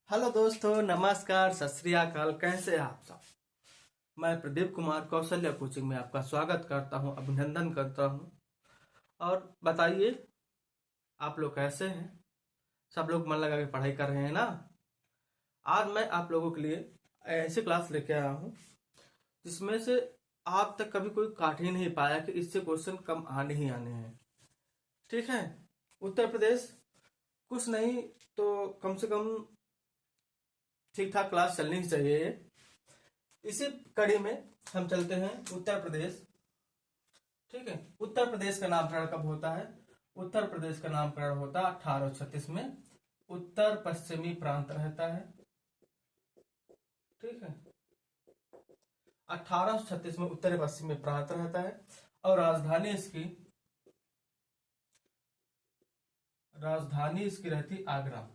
Hello दोस्तों, नमस्कार, सत श्री अकाल। कैसे हैं आप सब? मैं प्रदीप कुमार कौशल्या कोचिंग में आपका स्वागत करता हूं, अभिनंदन करता हूं। और बताइए, आप लोग कैसे हैं? सब लोग मन लगा के पढ़ाई कर रहे हैं ना? आज मैं आप लोगों के लिए ऐसी क्लास लेके आया हूं जिसमें से आप तक कभी कोई काट ही नहीं पाया कि इससे क्वेश्चन कम आने ही आने हैं। ठीक है? उत्तर प्रदेश कुछ नहीं तो कम से कम ठीक ठाक क्लास चलनी ही चाहिए। इसी कड़ी में हम चलते हैं उत्तर प्रदेश। ठीक है, उत्तर प्रदेश का नामकरण कब होता है? उत्तर प्रदेश का नामकरण होता है 1836 में। उत्तर पश्चिमी प्रांत रहता है। ठीक है, 1836 में उत्तर पश्चिमी प्रांत रहता है और राजधानी इसकी रहती आगरा।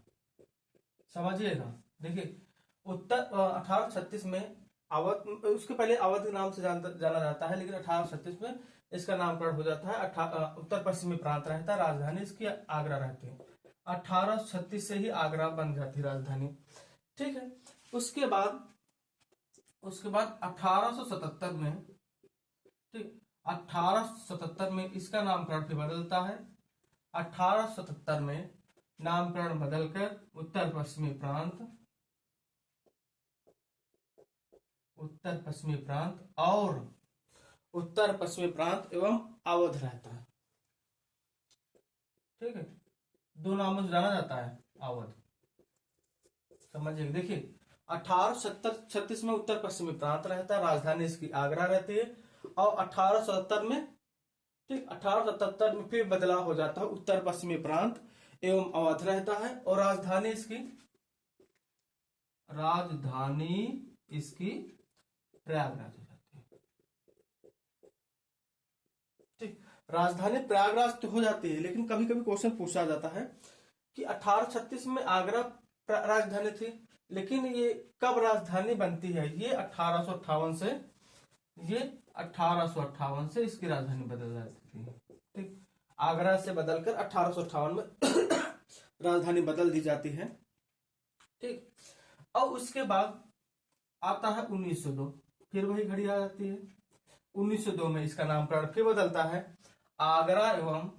समझिएगा, देखिए, उत्तर 1836 में अवध, उसके पहले अवध के नाम से जाना जाता है, लेकिन 1836 में इसका नामकरण हो जाता है। उत्तर पश्चिमी प्रांत रहता है, राजधानी इसकी आगरा रहती है। 1836 से ही आगरा बन जाती राजधानी। ठीक है, उसके बाद 1877 में, ठीक, 1877 में इसका नामकरण फिर बदलता है। 1877 में नामकरण बदलकर उत्तर पश्चिमी प्रांत और उत्तर पश्चिमी प्रांत एवं अवध रहता है। ठीक है, दो नामों से जाना जाता है अवध। समझिए, देखिए, 1836 में उत्तर पश्चिमी प्रांत रहता है, राजधानी इसकी आगरा रहती है। और 1877 में, ठीक, 1877 में फिर बदलाव हो जाता है, उत्तर पश्चिमी प्रांत एवं अवध रहता है और राजधानी इसकी प्रयागराज हो जाती है। ठीक, राजधानी प्रयागराज तो हो जाती है, लेकिन कभी कभी क्वेश्चन पूछा जाता है कि 1836 में आगरा राजधानी थी, लेकिन ये कब राजधानी बनती है? ये 1858 से इसकी राजधानी बदल जाती थी। ठीक, आगरा से बदलकर 1858 में राजधानी बदल दी जाती है। ठीक, और उसके बाद आता है 1902, फिर वही घड़ी आ जाती है। 1902 में इसका नामकरण फिर बदलता है, आगरा एवं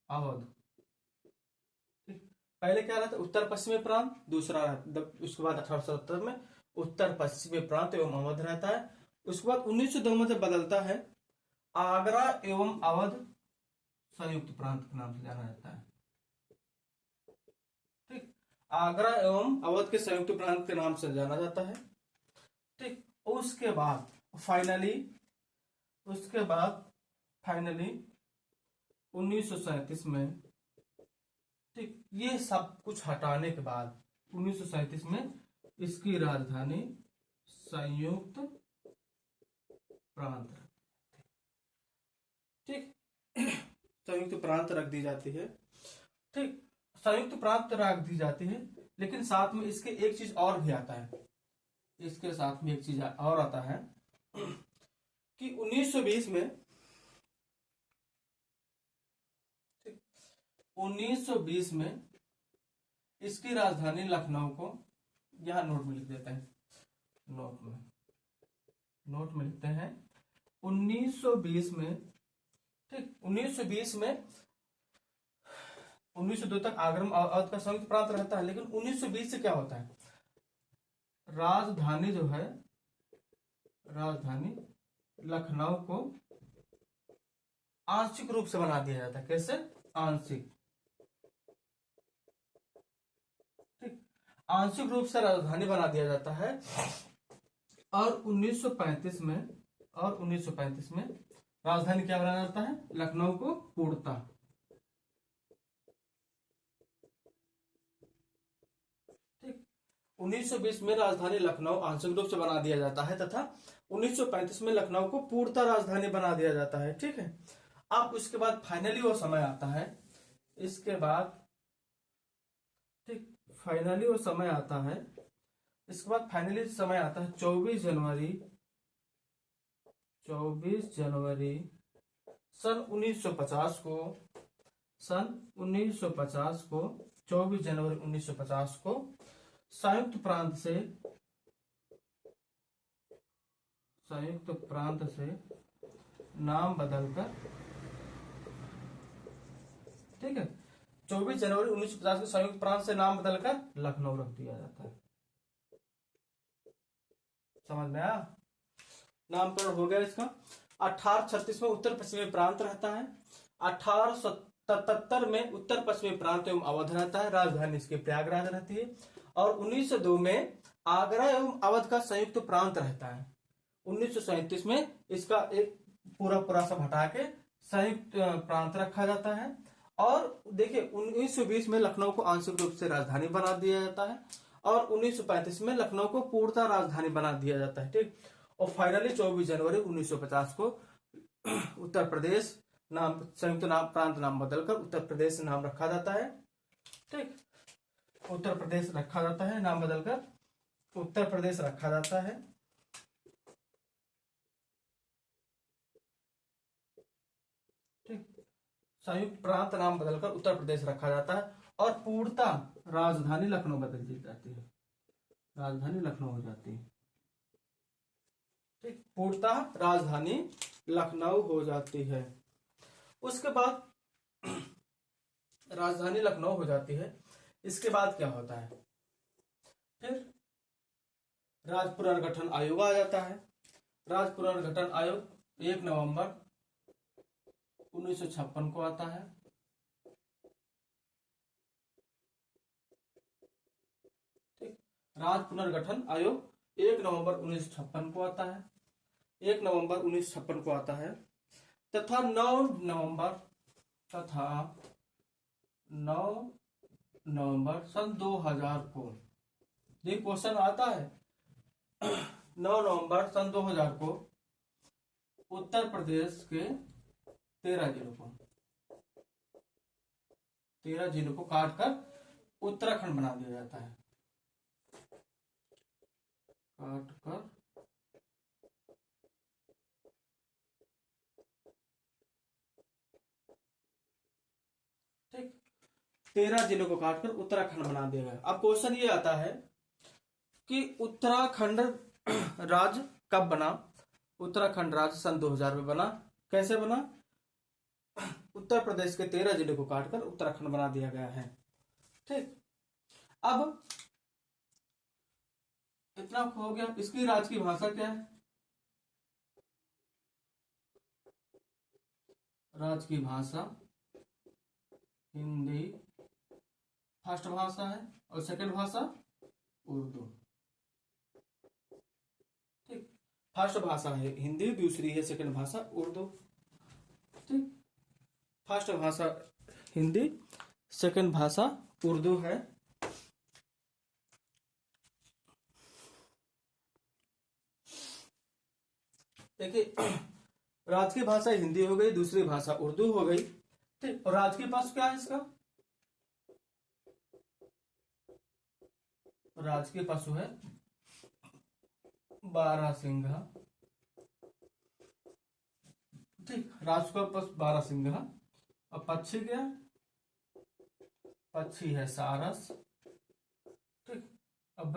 अवध। ठीक, पहले क्या रहता है? उत्तर पश्चिमी प्रांत, दूसरा उसके बाद 1870 में उत्तर पश्चिमी प्रांत एवं अवध रहता है। उसके बाद 1902 में से बदलता है, आगरा एवं अवध संयुक्त प्रांत के नाम से जाना जाता है। ठीक, आगरा एवं अवध के संयुक्त प्रांत के नाम से जाना जाता है। ठीक, उसके बाद फाइनली 1937 में, ठीक, ये सब कुछ हटाने के बाद 1937 में इसकी राजधानी संयुक्त प्रांत, ठीक, संयुक्त प्रांत रख दी जाती है। ठीक, संयुक्त प्रांत रख दी जाती है, लेकिन साथ में इसके एक चीज और भी आता है। इसके साथ में एक चीज और आता है कि 1920 में, 1920 में इसकी राजधानी लखनऊ को, यहां नोट में लिख देते हैं, नोट में लिखते हैं 1920 में। ठीक, 1920 में 1902 तक आगरा अवध का संयुक्त प्रांत रहता है, लेकिन 1920 से क्या होता है? राजधानी जो है, राजधानी लखनऊ को आंशिक रूप से बना दिया जाता है। कैसे? आंशिक। ठीक, आंशिक रूप से राजधानी बना दिया जाता है। और 1935 में राजधानी क्या बनाया जाता है? लखनऊ को पूर्णतः। 1920 में राजधानी लखनऊ आंशिक रूप से बना दिया जाता है तथा 1935 में लखनऊ को पूर्णतः राजधानी बना दिया जाता है। ठीक है, अब उसके बाद फाइनली वो समय आता है, इसके बाद, ठीक, फाइनली वो समय आता है, इसके बाद फाइनली समय आता है 24 जनवरी सन 1950 को सन 1950 को 24 जनवरी 1950 को संयुक्त प्रांत से नाम बदलकर, ठीक है, 24 जनवरी 1950 को संयुक्त प्रांत से नाम बदलकर लखनऊ रख दिया जाता है। समझ में आया? नामकरण हो गया इसका। 1836 में उत्तर पश्चिमी प्रांत रहता है। 1877 में उत्तर पश्चिमी प्रांत एवं अवध रहता है, राजधानी इसकी प्रयागराज रहती है। और 1902 में आगरा एवं अवध का संयुक्त प्रांत रहता है। 1937 में इसका एक पूरा सब हटा के संयुक्त प्रांत रखा जाता है। और देखिए 1920 में लखनऊ को आंशिक रूप से राजधानी बना दिया जाता है और 1935 में लखनऊ को पूर्णतः राजधानी बना दिया जाता है, ठीक। और फाइनली 24 जनवरी 1950 को उत्तर प्रदेश नाम, संयुक्त नाम प्रांत नाम बदलकर उत्तर प्रदेश नाम रखा जाता है, ठीक। उत्तर प्रदेश रखा जाता है, नाम बदलकर उत्तर प्रदेश रखा जाता है, ठीक। संयुक्त प्रांत नाम बदलकर उत्तर प्रदेश रखा जाता है और पूर्णतः राजधानी लखनऊ बदल दी जाती है, राजधानी लखनऊ हो जाती है, ठीक। पूर्णतः राजधानी लखनऊ हो जाती है। उसके बाद राजधानी लखनऊ हो जाती है। इसके बाद क्या होता है? फिर राज्य पुनर्गठन आयोग आ जाता है। राज्य पुनर्गठन आयोग 1 नवंबर 1956 को आता है, ठीक। राज्य पुनर्गठन आयोग 1 नवंबर 1956 को आता है, 1 नवंबर 1956 को आता है तथा 9 नवंबर सन 2000 को, ये क्वेश्चन आता है, 9 नवंबर सन 2000 को उत्तर प्रदेश के 13 जिलों को काटकर उत्तराखंड बना दिया जाता है, काटकर, ठीक। 13 जिलों को काटकर उत्तराखंड बना दिया गया। अब क्वेश्चन ये आता है कि उत्तराखंड राज्य कब बना? उत्तराखंड राज्य सन 2000 में बना। कैसे बना? उत्तर प्रदेश के 13 जिलों को काटकर उत्तराखंड बना दिया गया है, ठीक। अब इतना हो गया। इसकी राज्य की भाषा क्या है? राज्य की भाषा हिंदी फर्स्ट भाषा है और सेकंड भाषा उर्दू, ठीक। फर्स्ट भाषा है हिंदी, दूसरी है सेकंड भाषा उर्दू, ठीक। फर्स्ट भाषा हिंदी, सेकंड भाषा उर्दू है। देखिए राज्य की भाषा हिंदी हो गई, दूसरी भाषा उर्दू हो गई, ठीक। और राज्य के पास क्या है इसका? राज्य के पशु है बारहसिंघा, ठीक। राज्य का पशु बारहसिंघा। और पक्षी क्या? पक्षी है सारस, ठीक। अब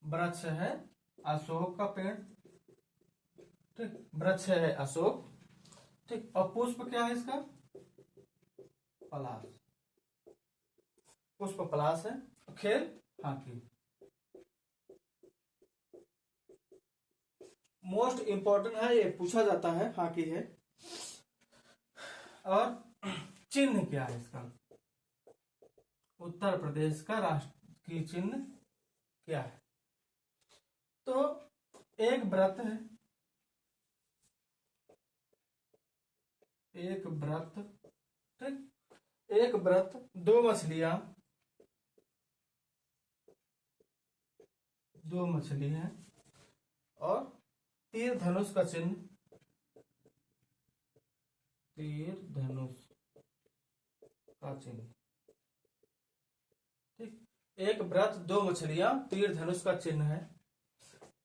वृक्ष है अशोक का पेड़, ठीक। वृक्ष है अशोक, ठीक। और पुष्प क्या है इसका? पलाश, पुष्प पलाश है। खेल हॉकी। मोस्ट इंपॉर्टेंट है, ये पूछा जाता है, हॉकी है। और चिन्ह क्या है इसका? उत्तर प्रदेश का राष्ट्रीय चिन्ह क्या है? तो एक व्रत है, एक व्रत, ठीक। एक व्रत, 2 मछलियां, 2 मछली हैं और तीर धनुष का चिन्ह, तीर धनुष का चिन्ह, ठीक। एक व्रत, 2 मछलियां, तीर धनुष का चिन्ह है,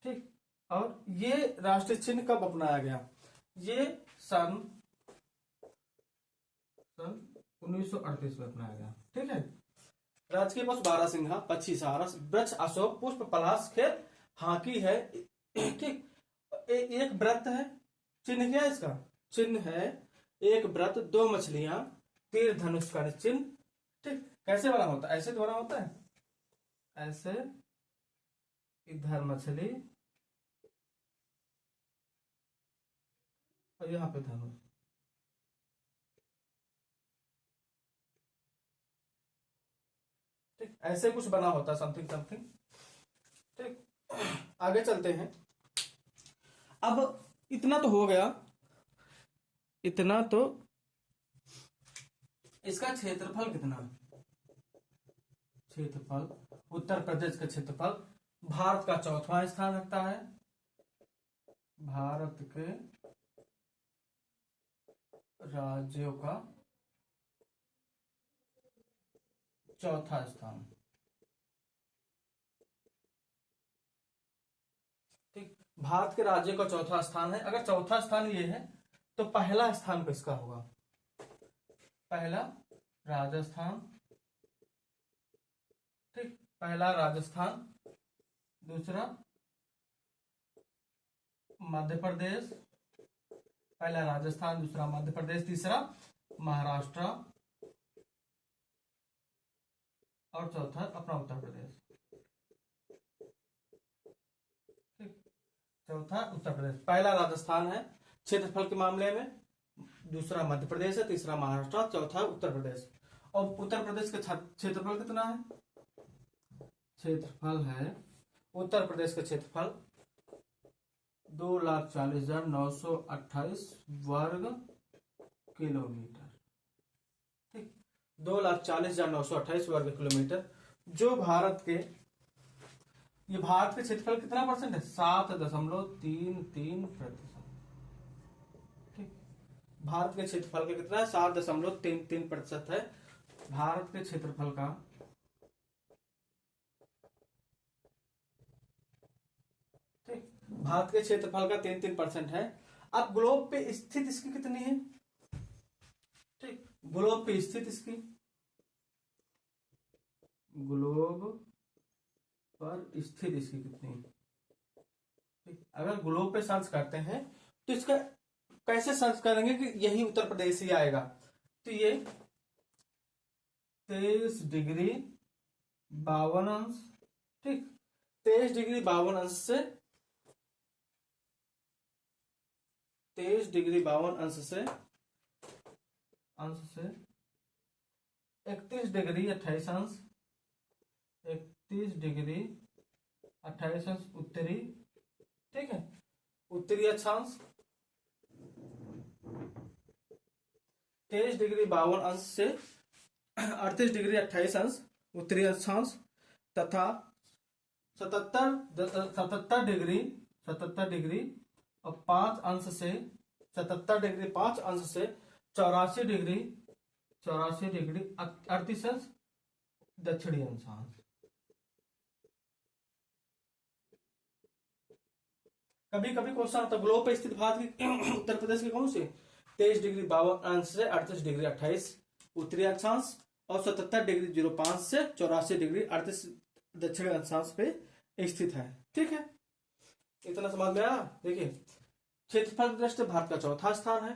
ठीक। और ये राष्ट्रीय चिन्ह कब अपनाया गया? ये सन सन 1938 में अपनाया गया। ठीक है। राजकीय पशु बारहसिंघा, पक्षी सारस, वृक्ष अशोक, पुष्प पलाश, खेल हाकी है। ठीक। एक व्रत है, चिन्ह क्या है इसका? चिन्ह है एक व्रत, दो मछलियां, तीर धनुष का चिन्ह। ठीक। कैसे बना होता है? ऐसे तो बना होता है, ऐसे, इधर मछली और यहाँ पे धनुष। ठीक। ऐसे कुछ बना होता है, समथिंग समथिंग। ठीक। आगे चलते हैं। अब इतना तो हो गया, इतना तो। इसका क्षेत्रफल कितना? क्षेत्रफल, उत्तर प्रदेश का क्षेत्रफल भारत का चौथा स्थान रखता है। भारत के राज्यों का चौथा स्थान। ठीक। भारत के राज्य का चौथा स्थान है। अगर चौथा स्थान ये है तो पहला स्थान किसका होगा? पहला राजस्थान। ठीक। पहला राजस्थान, दूसरा मध्य प्रदेश। पहला राजस्थान, दूसरा मध्य प्रदेश, तीसरा महाराष्ट्र और चौथा अपना उत्तर प्रदेश। ठीक। चौथा उत्तर प्रदेश, पहला राजस्थान है क्षेत्रफल के मामले में, दूसरा मध्य प्रदेश है, तीसरा महाराष्ट्र, चौथा उत्तर प्रदेश। और उत्तर प्रदेश का क्षेत्रफल कितना है? क्षेत्रफल है उत्तर प्रदेश का क्षेत्रफल 2,40,928 वर्ग किलोमीटर। ठीक। 2,40,928 वर्ग किलोमीटर, जो भारत के, ये भारत के क्षेत्रफल कितना परसेंट है? 7.33%। ठीक। भारत के क्षेत्रफल का कितना है? 7.33% है भारत के क्षेत्रफल का। ठीक। भारत के क्षेत्रफल का 33% है। अब ग्लोब पे स्थित इसकी कितनी है? ठीक। ग्लोब पे स्थित इसकी, ग्लोब पर स्थित इसकी कितनी है? ठीक। अगर ग्लोब पे सर्च करते हैं तो इसका कैसे सर्च करेंगे कि यही उत्तर प्रदेश ही आएगा? तो ये 23°52। ठीक। 23°52 से 23°52 से 31°28, 31°28 उत्तरी। ठीक है। उत्तरी अक्षांश 23°52 से 38°28 उत्तरी अक्षांश तथा 77 डिग्री और 5 अंश से 77°5 से 84°38 दक्षिणी अक्षांश। कभी कभी क्वेश्चन आता है ग्लोब पर स्थित भारत की उत्तर प्रदेश के कौन से? 23°52 से 38°28 उत्तरी अक्षांश और 77°05 से 84°38 दक्षिणी अक्षांश पे स्थित है। ठीक है। इतना समझ में आया? देखिए, क्षेत्रफल की दृष्टि भारत का चौथा स्थान है।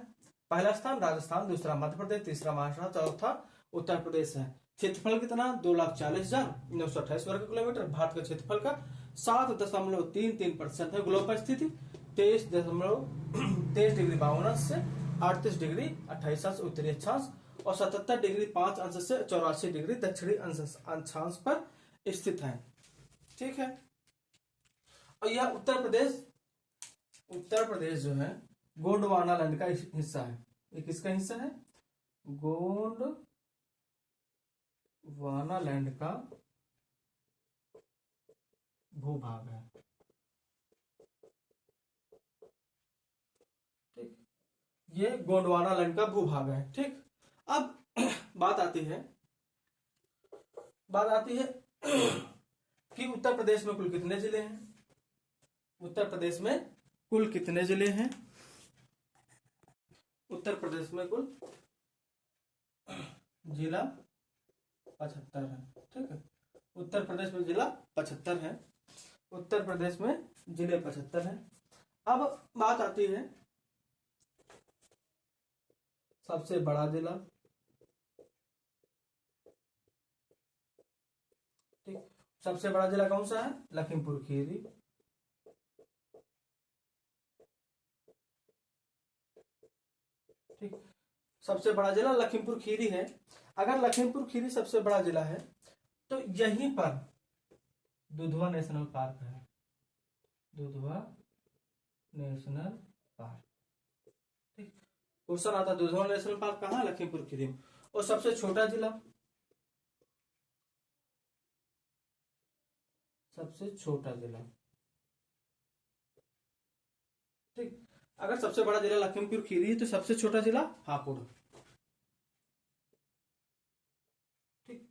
पहला स्थान राजस्थान, दूसरा मध्य प्रदेश, तीसरा महाराष्ट्र, चौथा उत्तर प्रदेश है। क्षेत्रफल कितना? 2,40,928 वर्ग किलोमीटर। भारत का क्षेत्रफल का 7.33% है। ग्लोब पर स्थिति 23°52 से 38°28 उत्तरी अक्षांश और 77°5 से 84° दक्षिणी अक्षांश पर स्थित है। ठीक है। और यह उत्तर प्रदेश जो है गोंडवाना लैंड का हिस्सा है। ये किसका हिस्सा है? गोंडवाना लैंड का भूभाग है। ठीक। ये गोंडवाना लैंड का भूभाग है। ठीक। अब बात आती है कि उत्तर प्रदेश में कुल कितने जिले हैं? उत्तर प्रदेश में कुल कितने जिले हैं? उत्तर प्रदेश में कुल जिला 75 है। ठीक है, उत्तर प्रदेश में जिला 75 है। उत्तर प्रदेश में जिले 75 हैं। अब बात आती है सबसे बड़ा जिला। ठीक, सबसे बड़ा जिला कौन सा है? लखीमपुर खीरी। ठीक, सबसे बड़ा जिला लखीमपुर खीरी है। अगर लखीमपुर खीरी सबसे बड़ा जिला है तो यहीं पर दुधवा नेशनल पार्क है। Dudhwa national park. ठीक, क्वेश्चन आता है दुधवा नेशनल पार्क कहाँ है? लखीमपुर खीरी में। और सबसे छोटा जिला, सबसे छोटा जिला। ठीक, अगर सबसे बड़ा जिला लखीमपुर खीरी है तो सबसे छोटा जिला हापुड़। ठीक,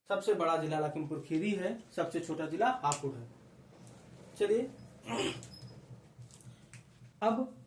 सबसे बड़ा जिला लखीमपुर खीरी है, सबसे छोटा जिला हापुड़ है। चलिए अब